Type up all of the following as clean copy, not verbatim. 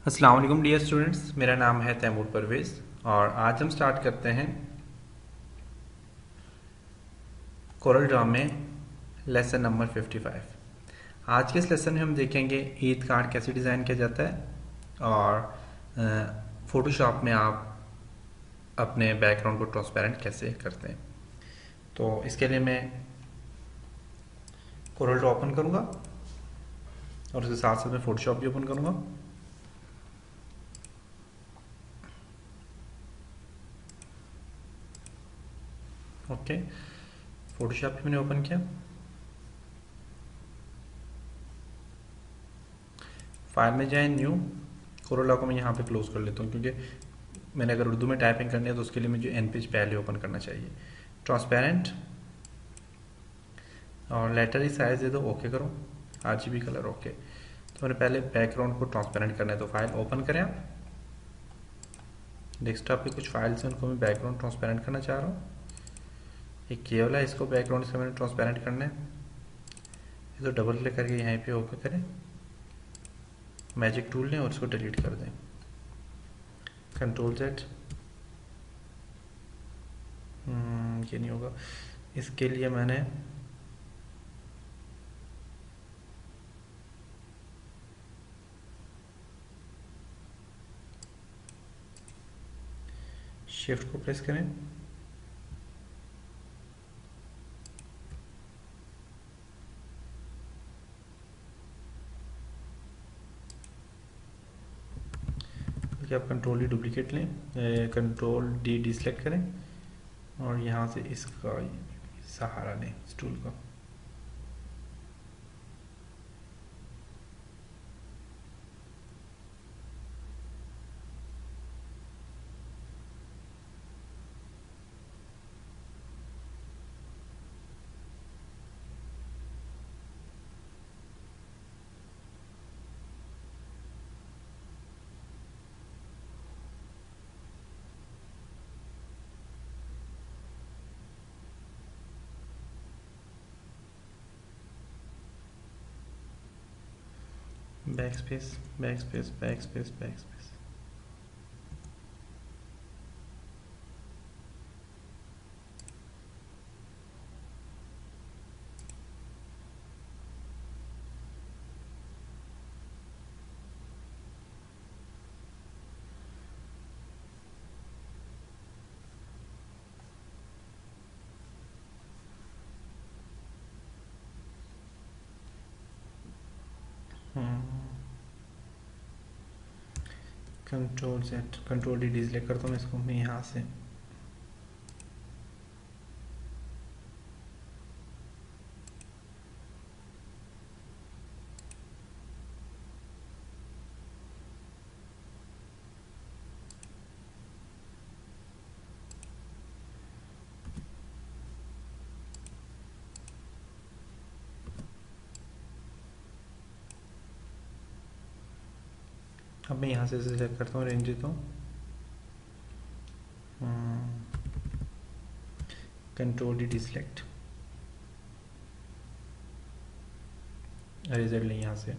अस्सलाम वालेकुम dear students, मेरा नाम है तैमूर परवेज़ और आज हम स्टार्ट करते हैं कोरल ड्रॉ में लेसन नंबर 55। आज के इस लेसन में हम देखेंगे ईद कार्ड कैसे डिज़ाइन किया जाता है और फोटोशॉप में आप अपने बैकग्राउंड को ट्रांसपेरेंट कैसे करते हैं। तो इसके लिए मैं कोरल ड्रॉ ओपन करूँगा और उसके साथ साथ मैं फोटोशॉप भी ओपन करूँगा। ओके, फोटोशॉप भी मैंने ओपन किया। फाइल में जाए, न्यू कोरोला को मैं यहाँ पे क्लोज कर लेता हूँ, क्योंकि मैंने अगर उर्दू में टाइपिंग करनी है तो उसके लिए मुझे एन पेज पहले ओपन करना चाहिए। ट्रांसपेरेंट और लेटर ही साइज दे दो, ओके करो, आरजीबी कलर ओके। तो मैंने पहले बैकग्राउंड को ट्रांसपेरेंट करना है, तो फाइल ओपन करें आप। डेस्कटॉप पे कुछ फाइल्स हैं, उनको मैं बैकग्राउंड ट्रांसपेरेंट करना चाह रहा हूँ। एक ये वाला, इसको बैकग्राउंड से मैंने ट्रांसपेरेंट करना है। ये तो डबल क्लिक करके यहाँ पे ओके करें, मैजिक टूल लें और इसको डिलीट कर दें, कंट्रोल जेड। ये नहीं होगा, इसके लिए मैंने शिफ्ट को प्रेस करें, कि आप कंट्रोल डी डुप्लीकेट लें, कंट्रोल डी डिसलेक्ट करें और यहाँ से इसका सहारा लें इस टूल का। Back space, back space, back space, back space. Control set, control D डिसलेक्ट करता हूँ इसको मैं यहाँ से। अब मैं यहाँ से सिलेक्ट करता हूँ, रेंज देता हूँ, कंट्रोल डी डिसलेक्ट, रिजल्ट लें यहाँ से।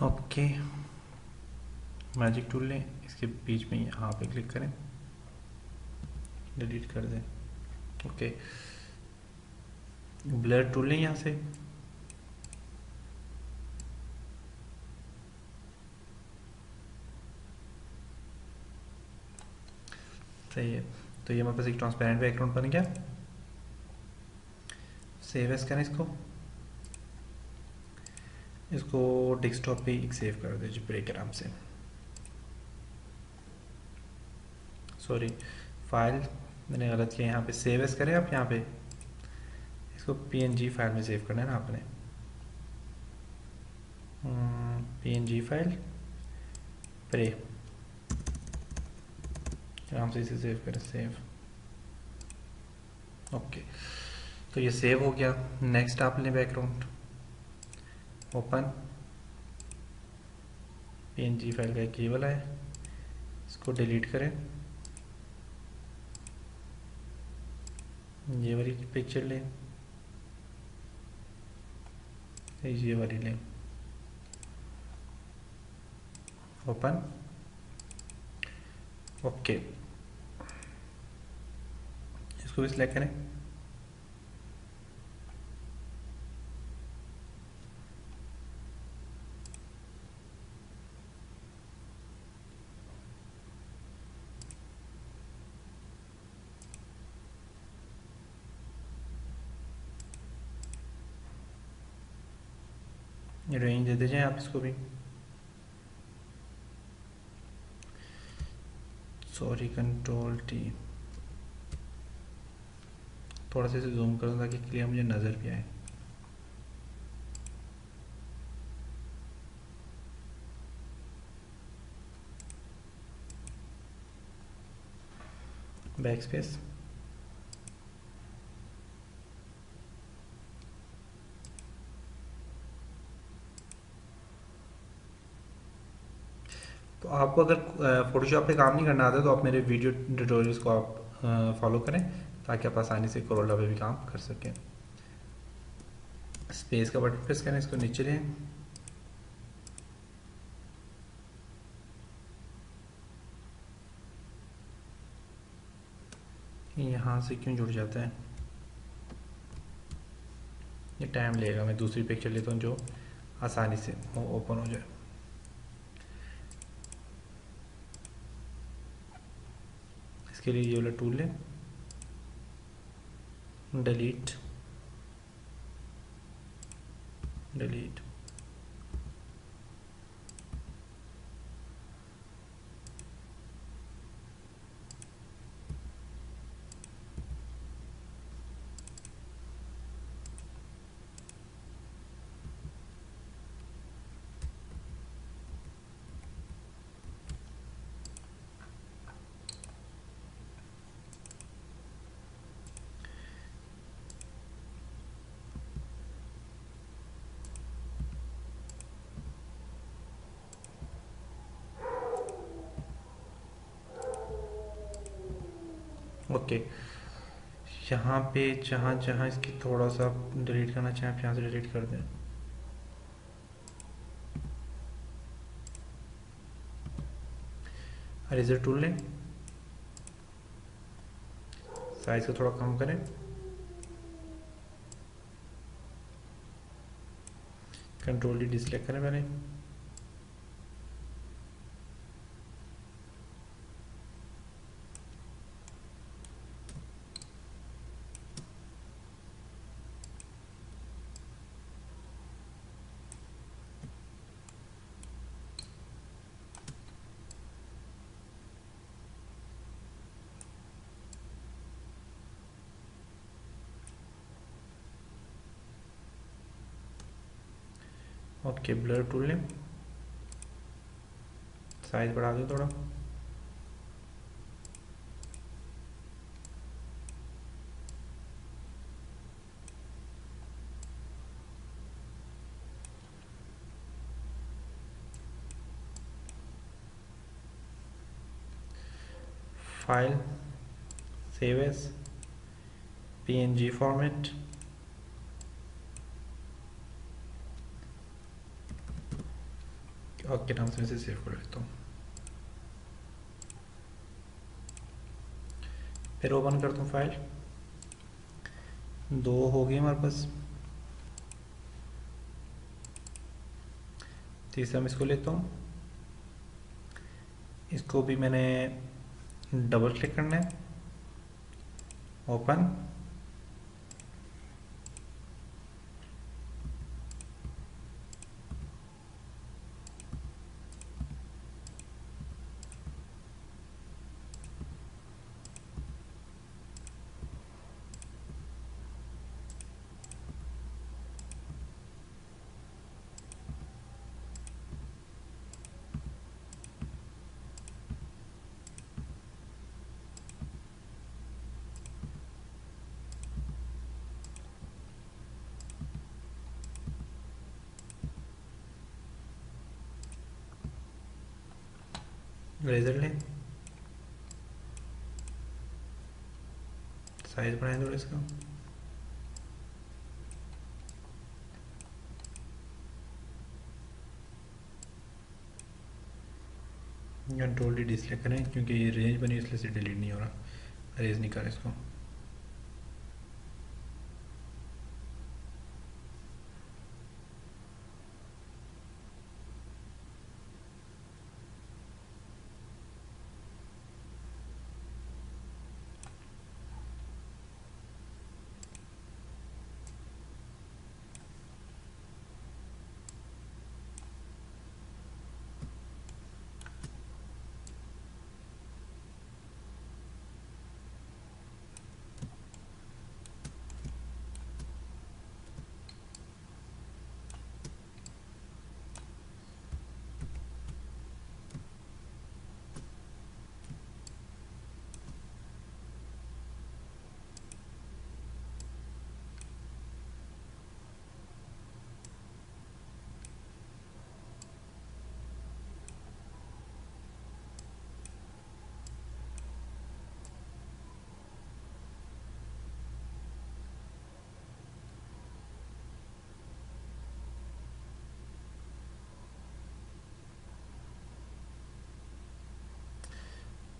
ओके, मैजिक टूल लें, इसके बीच में यहाँ पे क्लिक करें, डिलीट कर दें। ओके, ब्लर टूल लें यहाँ से, सही है। तो ये हमारे पास एक ट्रांसपेरेंट बैकग्राउंड बन गया। सेव एस करें इसको, इसको डेस्कटॉप पे एक सेव कर दीजिए ब्रेक के नाम से। सॉरी, फाइल मैंने गलत किया, यहाँ पे सेव एस करें आप, यहाँ पे इसको पीएनजी फाइल में सेव करना है ना आपने। पीएनजी फाइल प्रे नाम से इसे सेव करें, सेव। ओके, तो ये सेव हो गया। नेक्स्ट आपने बैकग्राउंड ओपन, पीएनजी फाइल का एक केबल है, इसको डिलीट करें। ये वाली पिक्चर लें, ये वाली लें, ओपन। ओके, इसको भी सिलेक्ट करें। रेंज दे दीजिए आप इसको भी। Sorry, control T. थोड़ा सा इसे जूम करूँ ताकि क्लियर मुझे नज़र भी आए। बैक स्पेस, तो आपको अगर फोटोशॉप पे काम नहीं करना आता तो आप मेरे वीडियो ट्यूटोरियल्स को आप फॉलो करें ताकि आप आसानी से कोरोला पे भी काम कर सकें। स्पेस का बटन प्रेस करें, इसको नीचे लें, यहाँ से क्यों जुड़ जाता है, ये टाइम लेगा। मैं दूसरी पिक्चर लेता हूँ जो आसानी से ओपन हो जाए। इसके लिए ये वाला टूल लें, डिलीट, डिलीट। ओके, यहाँ पे जहाँ जहाँ इसकी थोड़ा सा डिलीट करना चाहें आप यहाँ से डिलीट कर दें। इरेजर टूल लें, साइज को थोड़ा कम करें, कंट्रोल डी डिसलेक्ट करें पहले। ओके, ब्लर टूल लें, साइज बढ़ा दें थोड़ा। File, save as, PNG format, okay नाम से इसे सेव कर लेता हूँ। फिर ओपन करता हूँ फाइल, दो हो गई हमारे पास। तीसरा मैं इसको लेता हूँ, इसको भी मैंने डबल क्लिक करना है, ओपन। इरेजर लें, साइज बढ़ाएं थोड़ा इसका। कंट्रोल डी डिसलेक्ट करें क्योंकि ये रेंज बनी इसलिए से डिलीट नहीं हो रहा, अरेज नहीं कर इसको।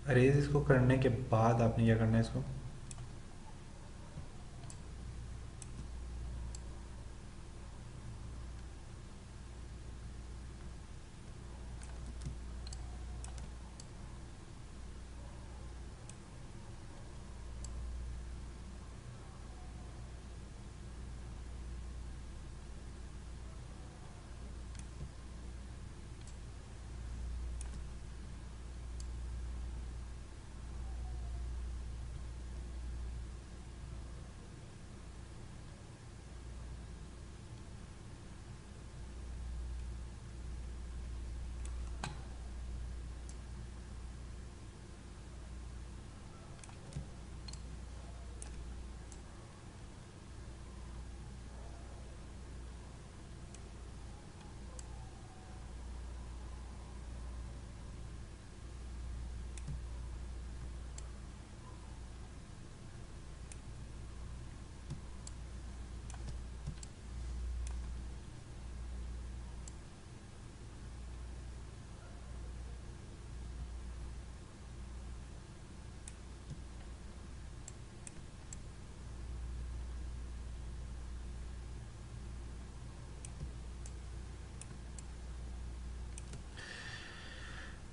अरेज इसको करने के बाद आपने क्या करना है, इसको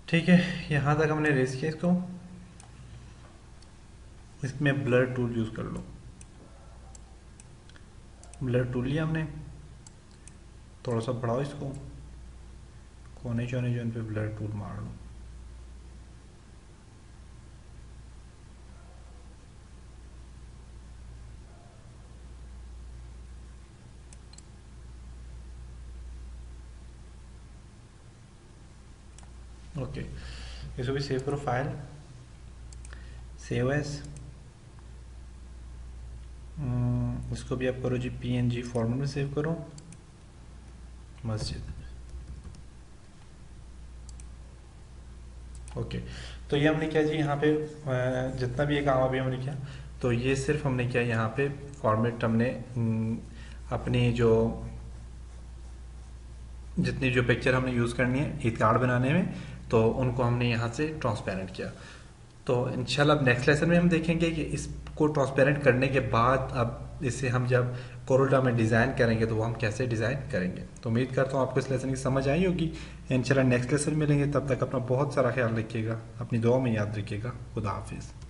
ठीक है। यहाँ तक हमने रेस किया इसको, इसमें ब्लर टूल यूज़ कर लो। ब्लर टूल लिया हमने, थोड़ा सा बढ़ाओ इसको, कोने चौने जो इन पे ब्लर टूल मार लो। ओके, इसको भी सेव करो, फाइल सेव एज। इसको भी आप करो जी PNG फॉर्मेट में सेव करो, मस्जिद। ओके, तो ये हमने किया जी यहाँ पे जितना भी ये काम अभी हमने किया, तो ये सिर्फ हमने किया यहाँ पे फॉर्मेट हमने अपनी जो जितनी जो पिक्चर हमने यूज़ करनी है ईद कार्ड बनाने में, तो उनको हमने यहाँ से ट्रांसपेरेंट किया। तो इंशाल्लाह अब नेक्स्ट लेसन में हम देखेंगे कि इसको ट्रांसपेरेंट करने के बाद अब इसे हम जब कोरोल्ड्रा में डिज़ाइन करेंगे तो वो हम कैसे डिज़ाइन करेंगे। तो उम्मीद करता हूँ आपको इस लेसन की समझ आई होगी। इंशाल्लाह नेक्स्ट लेसन मिलेंगे, तब तक अपना बहुत सारा ख्याल रखिएगा, अपनी दुआ में याद रखिएगा। खुदा हाफिज़।